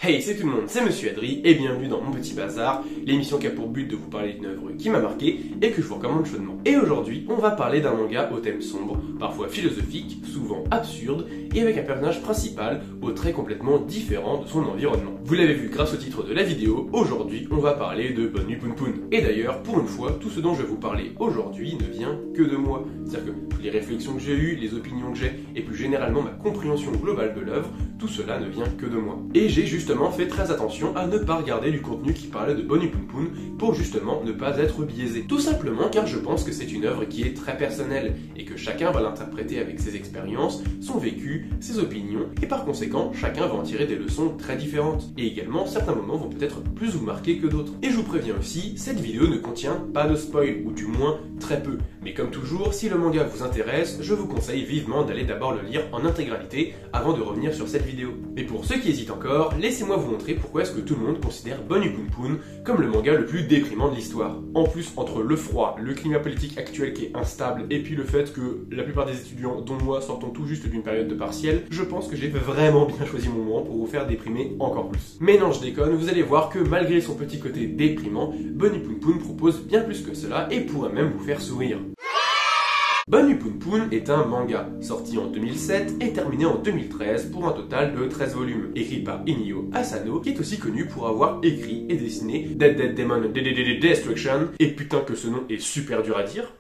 Hey, c'est tout le monde, c'est Monsieur Adri et bienvenue dans Mon Petit Bazar, l'émission qui a pour but de vous parler d'une œuvre qui m'a marqué et que je vous recommande chaudement. Et aujourd'hui, on va parler d'un manga au thème sombre, parfois philosophique, souvent absurde, et avec un personnage principal aux traits complètement différents de son environnement. Vous l'avez vu grâce au titre de la vidéo, aujourd'hui on va parler de Bonnie Poon Poon. Et d'ailleurs, pour une fois, tout ce dont je vais vous parler aujourd'hui ne vient que de moi. C'est-à-dire que les réflexions que j'ai eues, les opinions que j'ai, et plus généralement ma compréhension globale de l'œuvre, tout cela ne vient que de moi. Et j'ai justement fait très attention à ne pas regarder du contenu qui parlait de Bonnie Poon Poon pour justement ne pas être biaisé. Tout simplement car je pense que c'est une œuvre qui est très personnelle et que chacun va l'interpréter avec ses expériences, son vécu, ses opinions, et par conséquent, chacun va en tirer des leçons très différentes. Et également, certains moments vont peut-être plus vous marquer que d'autres. Et je vous préviens aussi, cette vidéo ne contient pas de spoil, ou du moins très peu. Mais comme toujours, si le manga vous intéresse, je vous conseille vivement d'aller d'abord le lire en intégralité avant de revenir sur cette vidéo. Mais pour ceux qui hésitent encore, laissez-moi vous montrer pourquoi est-ce que tout le monde considère Bonnie Poon Poon comme le manga le plus déprimant de l'histoire. En plus, entre le froid, le climat politique actuel qui est instable, et puis le fait que la plupart des étudiants, dont moi, sortons tout juste d'une période de partiel, je pense que j'ai vraiment bien choisi mon moment pour vous faire déprimer encore plus. Mais non, je déconne, vous allez voir que malgré son petit côté déprimant, Bonnie Poon Poon propose bien plus que cela et pourrait même vous faire sourire. Bonnie Poon Poon est un manga, sorti en 2007 et terminé en 2013 pour un total de 13 volumes, écrit par Inio Asano, qui est aussi connu pour avoir écrit et dessiné Dead Dead Demon Destruction, et putain que ce nom est super dur à dire.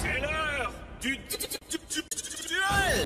C'est l'heure du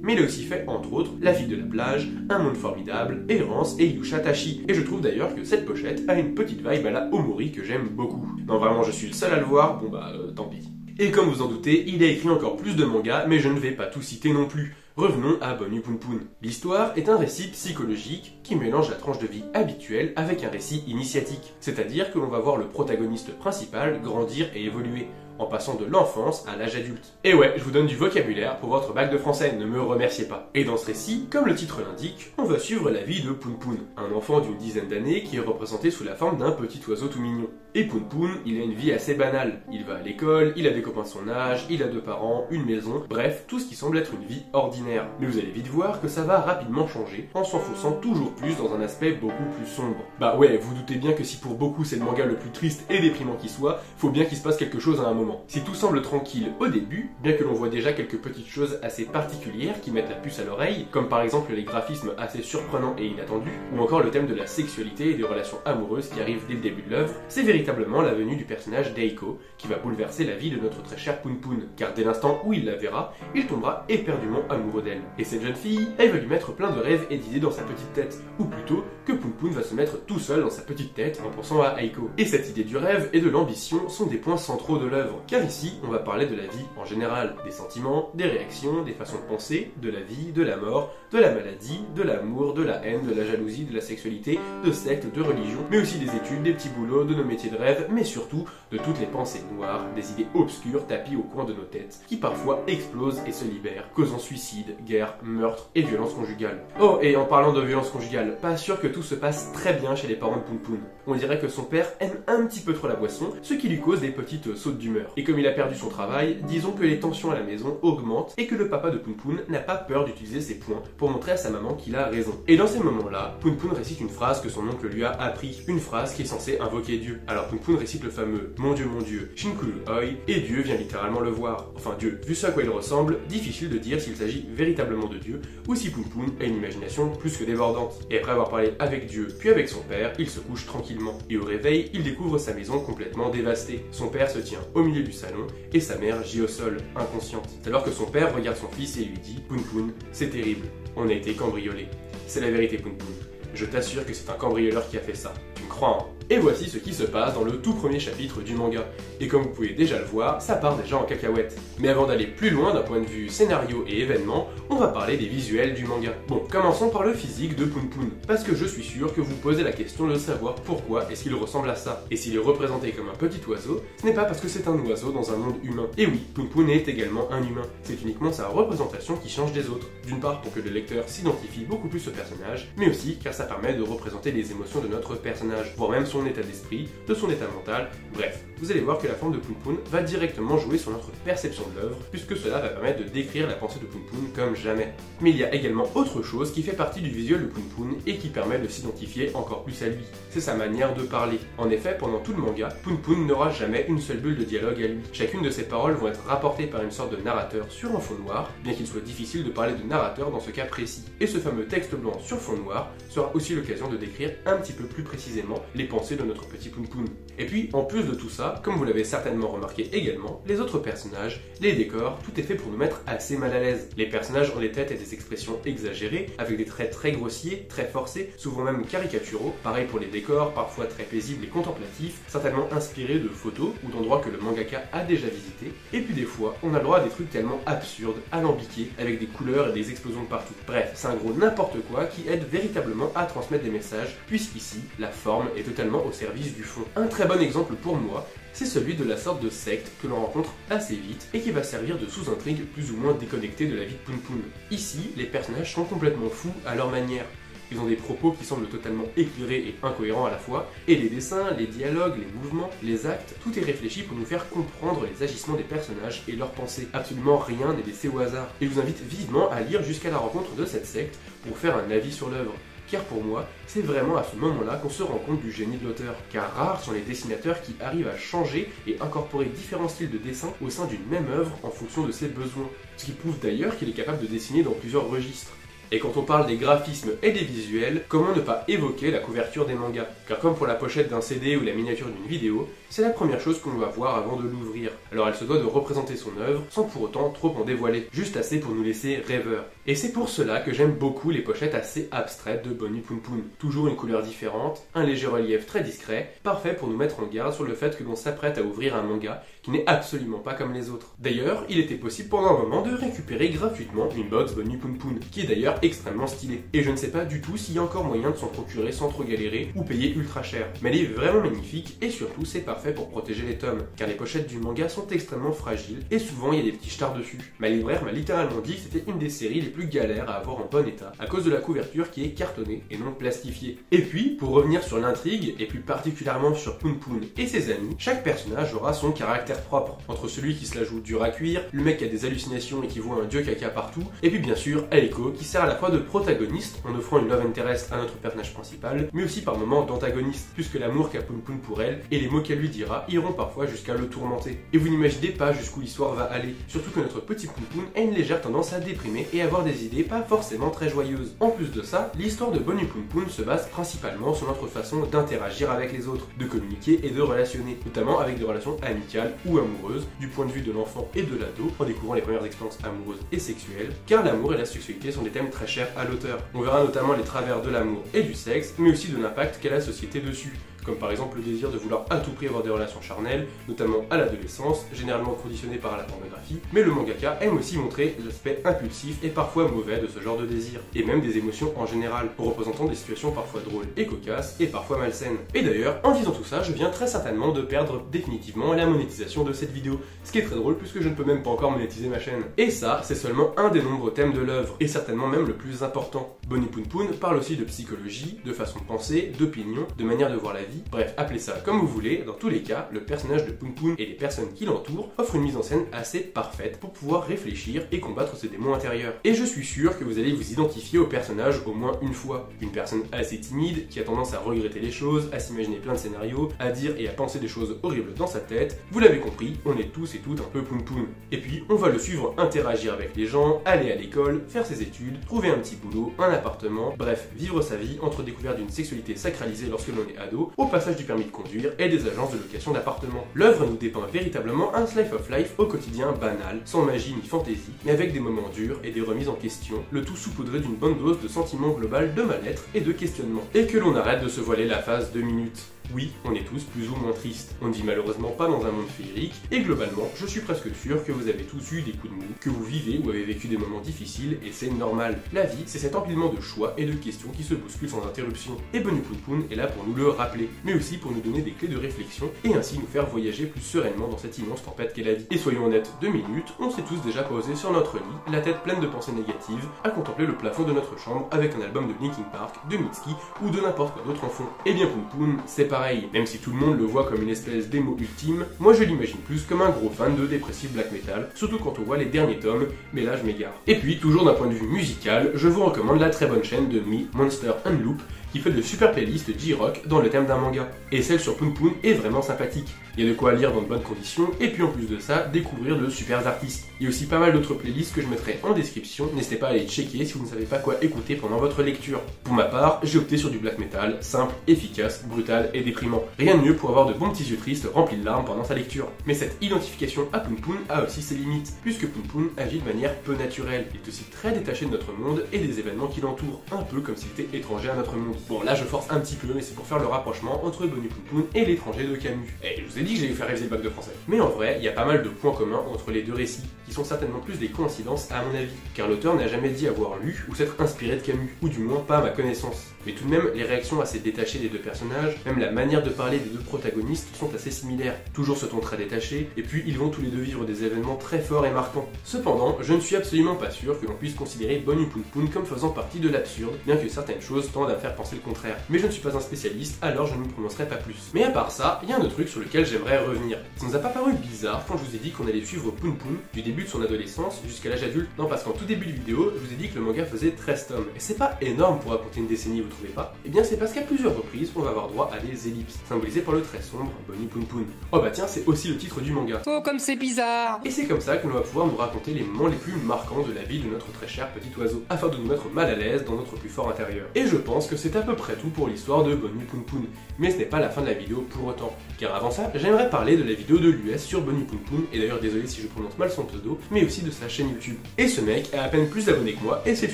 mais il a aussi fait, entre autres, La fille de la plage, Un monde formidable, Errance et Yusha Tashi. Et je trouve d'ailleurs que cette pochette a une petite vibe à la Omori que j'aime beaucoup. Non vraiment, je suis le seul à le voir, bon bah tant pis. Et comme vous en doutez, il a écrit encore plus de mangas, mais je ne vais pas tout citer non plus. Revenons à Bonnie Poon Poon. L'histoire est un récit psychologique qui mélange la tranche de vie habituelle avec un récit initiatique. C'est-à-dire que l'on va voir le protagoniste principal grandir et évoluer, en passant de l'enfance à l'âge adulte. Et ouais, je vous donne du vocabulaire pour votre bac de français, ne me remerciez pas. Et dans ce récit, comme le titre l'indique, on va suivre la vie de Poon Poon, un enfant d'une dizaine d'années qui est représenté sous la forme d'un petit oiseau tout mignon. Et Poon Poon, il a une vie assez banale. Il va à l'école, il a des copains de son âge, il a 2 parents, une maison, bref, tout ce qui semble être une vie ordinaire. Mais vous allez vite voir que ça va rapidement changer, en s'enfonçant toujours plus dans un aspect beaucoup plus sombre. Bah ouais, vous doutez bien que si pour beaucoup c'est le manga le plus triste et déprimant qui soit, faut bien qu'il se passe quelque chose à un moment. Si tout semble tranquille au début, bien que l'on voit déjà quelques petites choses assez particulières qui mettent la puce à l'oreille, comme par exemple les graphismes assez surprenants et inattendus, ou encore le thème de la sexualité et des relations amoureuses qui arrivent dès le début de l'œuvre, c'est véritablement la venue du personnage d'Eiko qui va bouleverser la vie de notre très cher Poon Poon, car dès l'instant où il la verra, il tombera éperdument amoureux d'elle. Et cette jeune fille, elle va lui mettre plein de rêves et d'idées dans sa petite tête, ou plutôt que Poon Poon va se mettre tout seul dans sa petite tête en pensant à Eiko. Et cette idée du rêve et de l'ambition sont des points centraux de l'œuvre, car ici, on va parler de la vie en général, des sentiments, des réactions, des façons de penser, de la vie, de la mort, de la maladie, de l'amour, de la haine, de la jalousie, de la sexualité, de sectes, de religion, mais aussi des études, des petits boulots, de nos métiers de rêve, mais surtout de toutes les pensées noires, des idées obscures tapies au coin de nos têtes, qui parfois explosent et se libèrent, causant suicide, guerre, meurtre et violence conjugale. Oh, et en parlant de violence conjugale, pas sûr que tout se passe très bien chez les parents de Poon Poon. On dirait que son père aime un petit peu trop la boisson, ce qui lui cause des petites sautes d'humeur. Et comme il a perdu son travail, disons que les tensions à la maison augmentent et que le papa de Poon Poon n'a pas peur d'utiliser ses poings pour montrer à sa maman qu'il a raison. Et dans ces moments-là, Poon Poon récite une phrase que son oncle lui a appris, une phrase qui est censée invoquer Dieu. Alors Poon Poon récite le fameux mon Dieu, Shinkuru Oi, et Dieu vient littéralement le voir. Enfin Dieu, vu ce à quoi il ressemble, difficile de dire s'il s'agit véritablement de Dieu ou si Poon Poon a une imagination plus que débordante. Et après avoir parlé avec Dieu, puis avec son père, il se couche tranquillement. Et au réveil, il découvre sa maison complètement dévastée. Son père se tient au milieu du salon et sa mère gît au sol, inconsciente. Alors que son père regarde son fils et lui dit « Poon Poon, c'est terrible, on a été cambriolé. C'est la vérité Poon Poon. Je t'assure que c'est un cambrioleur qui a fait ça. Tu me crois, hein ?» Et voici ce qui se passe dans le tout premier chapitre du manga. Et comme vous pouvez déjà le voir, ça part déjà en cacahuète. Mais avant d'aller plus loin d'un point de vue scénario et événement, on va parler des visuels du manga. Bon, commençons par le physique de Poon Poon, parce que je suis sûr que vous posez la question de savoir pourquoi est-ce qu'il ressemble à ça. Et s'il est représenté comme un petit oiseau, ce n'est pas parce que c'est un oiseau dans un monde humain. Et oui, Poon Poon est également un humain. C'est uniquement sa représentation qui change des autres. D'une part pour que le lecteur s'identifie beaucoup plus au personnage, mais aussi car ça permet de représenter les émotions de notre personnage. personnage, voire même son état d'esprit, de son état mental, bref. Vous allez voir que la forme de Poun va directement jouer sur notre perception de l'œuvre, puisque cela va permettre de décrire la pensée de Poun comme jamais. Mais il y a également autre chose qui fait partie du visuel de Poun et qui permet de s'identifier encore plus à lui. C'est sa manière de parler. En effet, pendant tout le manga, Poun n'aura jamais une seule bulle de dialogue à lui. Chacune de ses paroles vont être rapportées par une sorte de narrateur sur un fond noir, bien qu'il soit difficile de parler de narrateur dans ce cas précis. Et ce fameux texte blanc sur fond noir sera aussi l'occasion de décrire un petit peu plus précisément les pensées de notre petit Poun. Et puis, en plus de tout ça, comme vous l'avez certainement remarqué également, les autres personnages, les décors, tout est fait pour nous mettre assez mal à l'aise. Les personnages ont des têtes et des expressions exagérées, avec des traits très grossiers, très forcés, souvent même caricaturaux. Pareil pour les décors, parfois très paisibles et contemplatifs, certainement inspirés de photos ou d'endroits que le mangaka a déjà visités. Et puis des fois, on a le droit à des trucs tellement absurdes, alambiqués, avec des couleurs et des explosions de partout. Bref, c'est un gros n'importe quoi qui aide véritablement à transmettre des messages, puisqu'ici, la forme est totalement au service du fond. Un très bon exemple pour moi, c'est celui de la sorte de secte que l'on rencontre assez vite et qui va servir de sous-intrigue plus ou moins déconnectée de la vie de Poun. Ici, les personnages sont complètement fous à leur manière. Ils ont des propos qui semblent totalement éclairés et incohérents à la fois, et les dessins, les dialogues, les mouvements, les actes, tout est réfléchi pour nous faire comprendre les agissements des personnages et leurs pensées. Absolument rien n'est laissé au hasard. Et je vous invite vivement à lire jusqu'à la rencontre de cette secte pour faire un avis sur l'œuvre. Car pour moi, c'est vraiment à ce moment-là qu'on se rend compte du génie de l'auteur. Car rares sont les dessinateurs qui arrivent à changer et incorporer différents styles de dessin au sein d'une même œuvre en fonction de ses besoins. Ce qui prouve d'ailleurs qu'il est capable de dessiner dans plusieurs registres. Et quand on parle des graphismes et des visuels, comment ne pas évoquer la couverture des mangas? Car comme pour la pochette d'un CD ou la miniature d'une vidéo, c'est la première chose qu'on va voir avant de l'ouvrir. Alors elle se doit de représenter son œuvre sans pour autant trop en dévoiler, juste assez pour nous laisser rêveurs. Et c'est pour cela que j'aime beaucoup les pochettes assez abstraites de Boni Poun Poun. Toujours une couleur différente, un léger relief très discret, parfait pour nous mettre en garde sur le fait que l'on s'apprête à ouvrir un manga qui n'est absolument pas comme les autres. D'ailleurs, il était possible pendant un moment de récupérer gratuitement une box Boni Poun Poun, qui est d'ailleurs extrêmement stylée. Et je ne sais pas du tout s'il y a encore moyen de s'en procurer sans trop galérer ou payer ultra cher. Mais elle est vraiment magnifique et surtout c'est parfait pour protéger les tomes, car les pochettes du manga sont extrêmement fragiles et souvent il y a des petits stars dessus. Ma libraire m'a littéralement dit que c'était une des séries les plus galères à avoir en bon état à cause de la couverture qui est cartonnée et non plastifiée. Et puis, pour revenir sur l'intrigue et plus particulièrement sur Poun Poun et ses amis, chaque personnage aura son caractère propre, entre celui qui se la joue dur à cuire, le mec qui a des hallucinations et qui voit un dieu caca partout, et puis bien sûr Aeko qui sert à la fois de protagoniste en offrant une love interest à notre personnage principal, mais aussi par moments d'antagoniste, puisque l'amour qu'a Poun Poun pour elle et les mots qu'elle lui dira iront parfois jusqu'à le tourmenter. Et vous n'imaginez pas jusqu'où l'histoire va aller, surtout que notre petit Poun Poun a une légère tendance à déprimer et avoir des idées pas forcément très joyeuses. En plus de ça, l'histoire de Boni Poun Poun se base principalement sur notre façon d'interagir avec les autres, de communiquer et de relationner, notamment avec des relations amicales ou amoureuses, du point de vue de l'enfant et de l'ado, en découvrant les premières expériences amoureuses et sexuelles, car l'amour et la sexualité sont des thèmes très chers à l'auteur. On verra notamment les travers de l'amour et du sexe, mais aussi de l'impact qu'a la société dessus, comme par exemple le désir de vouloir à tout prix avoir des relations charnelles, notamment à l'adolescence, généralement conditionné par la pornographie, mais le mangaka aime aussi montrer l'aspect impulsif et parfois mauvais de ce genre de désir, et même des émotions en général, en représentant des situations parfois drôles et cocasses, et parfois malsaines. Et d'ailleurs, en disant tout ça, je viens très certainement de perdre définitivement la monétisation de cette vidéo, ce qui est très drôle puisque je ne peux même pas encore monétiser ma chaîne. Et ça, c'est seulement un des nombreux thèmes de l'œuvre, et certainement même le plus important. Boni Poun Poun parle aussi de psychologie, de façon de penser, d'opinion, de manière de voir la vie. Bref, appelez ça comme vous voulez, dans tous les cas, le personnage de Poun Poun et les personnes qui l'entourent offrent une mise en scène assez parfaite pour pouvoir réfléchir et combattre ses démons intérieurs. Et je suis sûr que vous allez vous identifier au personnage au moins une fois. Une personne assez timide, qui a tendance à regretter les choses, à s'imaginer plein de scénarios, à dire et à penser des choses horribles dans sa tête. Vous l'avez compris, on est tous et toutes un peu Poun Poun. Et puis, on va le suivre interagir avec les gens, aller à l'école, faire ses études, trouver un petit boulot, un appartement, bref, vivre sa vie entre découverte d'une sexualité sacralisée lorsque l'on est ado, au passage du permis de conduire et des agences de location d'appartements. L'œuvre nous dépeint véritablement un slice of life au quotidien banal, sans magie ni fantaisie, mais avec des moments durs et des remises en question, le tout saupoudré d'une bonne dose de sentiment global de mal-être et de questionnement. Et que l'on arrête de se voiler la face 2 minutes. Oui, on est tous plus ou moins tristes. On ne vit malheureusement pas dans un monde féerique, et globalement, je suis presque sûr que vous avez tous eu des coups de mou, que vous vivez ou avez vécu des moments difficiles, et c'est normal. La vie, c'est cet empilement de choix et de questions qui se bousculent sans interruption. Et Bunny Poon Poon est là pour nous le rappeler, mais aussi pour nous donner des clés de réflexion, et ainsi nous faire voyager plus sereinement dans cette immense tempête qu'est la vie. Et soyons honnêtes, 2 minutes, on s'est tous déjà posé sur notre lit, la tête pleine de pensées négatives, à contempler le plafond de notre chambre avec un album de Linkin Park, de Mitski ou de n'importe quoi d'autre en fond. Et bien Poon Poon, c'est pareil. Même si tout le monde le voit comme une espèce d'émo ultime, moi je l'imagine plus comme un gros fan de dépressif black metal, surtout quand on voit les derniers tomes, mais là je m'égare. Et puis, toujours d'un point de vue musical, je vous recommande la très bonne chaîne de Me, Monster and Loop, qui fait de super playlists J-Rock dans le thème d'un manga. Et celle sur Poon Poon est vraiment sympathique. Il y a de quoi lire dans de bonnes conditions, et puis en plus de ça, découvrir de super artistes. Il y a aussi pas mal d'autres playlists que je mettrai en description, n'hésitez pas à aller checker si vous ne savez pas quoi écouter pendant votre lecture. Pour ma part, j'ai opté sur du black metal, simple, efficace, brutal et déprimant. Rien de mieux pour avoir de bons petits yeux tristes remplis de larmes pendant sa lecture. Mais cette identification à Poon Poon a aussi ses limites, puisque Poon Poon agit de manière peu naturelle. Il est aussi très détaché de notre monde et des événements qui l'entourent, un peu comme s'il était étranger à notre monde. Bon là je force un petit peu, mais c'est pour faire le rapprochement entre Bunny Poon Poon et l'étranger de Camus. Et je vous ai dit que j'allais faire réviser le bac de français. Mais en vrai, il y a pas mal de points communs entre les deux récits, qui sont certainement plus des coïncidences à mon avis, car l'auteur n'a jamais dit avoir lu ou s'être inspiré de Camus, ou du moins pas à ma connaissance. Mais tout de même, les réactions assez détachées des deux personnages, même la manière de parler des deux protagonistes sont assez similaires. Toujours ce ton très détaché, et puis ils vont tous les deux vivre des événements très forts et marquants. Cependant, je ne suis absolument pas sûr que l'on puisse considérer Bunny Poon Poon comme faisant partie de l'absurde, bien que certaines choses tendent à faire penser le contraire. Mais je ne suis pas un spécialiste, alors je ne me prononcerai pas plus. Mais à part ça, il y a un autre truc sur lequel j'aimerais revenir. Ça nous a pas paru bizarre quand je vous ai dit qu'on allait suivre Poon Poon du début de son adolescence jusqu'à l'âge adulte? Non, parce qu'en tout début de vidéo, je vous ai dit que le manga faisait 13 tomes. Et c'est pas énorme pour raconter une décennie, vous trouvez pas? Eh bien c'est parce qu'à plusieurs reprises, on va avoir droit à des ellipses, symbolisées par le trait sombre Bunny Poon Poon. Oh bah tiens, c'est aussi le titre du manga. Oh comme c'est bizarre! Et c'est comme ça que l'on va pouvoir nous raconter les moments les plus marquants de la vie de notre très cher petit oiseau, afin de nous mettre mal à l'aise dans notre plus fort intérieur. Et je pense que c'est à peu près tout pour l'histoire de Bunny Poon Poon. Mais ce n'est pas la fin de la vidéo pour autant, car avant ça, j'aimerais parler de la vidéo de l'US sur Bunny Poon Poon, et d'ailleurs désolé si je prononce mal son pseudo, mais aussi de sa chaîne YouTube. Et ce mec a à peine plus d'abonnés que moi, et c'est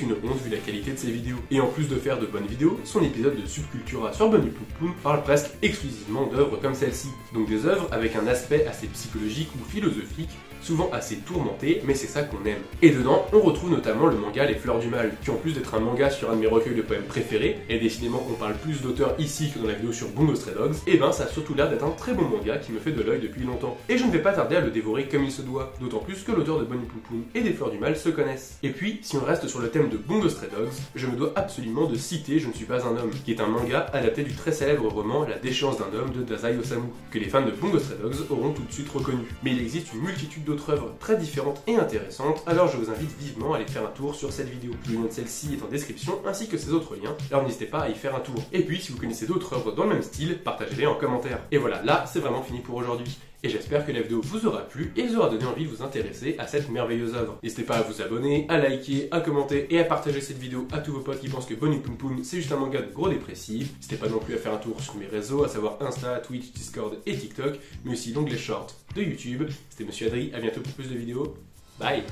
une honte vu la qualité de ses vidéos. Et en plus de faire de bonnes vidéos, son épisode de Subcultura sur Bunny Poon Poon parle presque exclusivement d'œuvres comme celle-ci. Donc des œuvres avec un aspect assez psychologique ou philosophique, souvent assez tourmenté, mais c'est ça qu'on aime. Et dedans, on retrouve notamment le manga Les Fleurs du Mal, qui en plus d'être un manga sur un de mes recueils de poèmes préférés, et décidément on parle plus d'auteurs ici que dans la vidéo sur Bungo Stray Dogs, et ben ça a surtout l'air d'être un très bon manga qui me fait de l'œil depuis longtemps. Et je ne vais pas tarder à le dévorer comme il se doit, d'autant plus que l'auteur de Bunny Poon Poon et des Fleurs du Mal se connaissent. Et puis, si on reste sur le thème de Bungo Stray Dogs, je me dois absolument de citer Je ne suis pas un homme, qui est un manga adapté du très célèbre roman La déchéance d'un homme de Dazai Osamu, que les fans de Bungo Stray Dogs auront tout de suite reconnu. Mais il existe une multitude d'autres œuvres très différentes et intéressantes, alors je vous invite vivement à aller faire un tour sur cette vidéo. Le lien de celle-ci est en description, ainsi que ses autres liens, alors n'hésitez pas à y faire un tour. Et puis, si vous connaissez d'autres œuvres dans le même style, partagez-les en commentaire. Et voilà, là, c'est vraiment fini pour aujourd'hui. Et j'espère que la vidéo vous aura plu et vous aura donné envie de vous intéresser à cette merveilleuse œuvre. N'hésitez pas à vous abonner, à liker, à commenter et à partager cette vidéo à tous vos potes qui pensent que Bunny Poon Poon c'est juste un manga de gros dépressif. N'hésitez pas non plus à faire un tour sur mes réseaux, à savoir Insta, Twitch, Discord et TikTok, mais aussi l'onglet Short de YouTube. C'était Monsieur Adri, à bientôt pour plus de vidéos. Bye!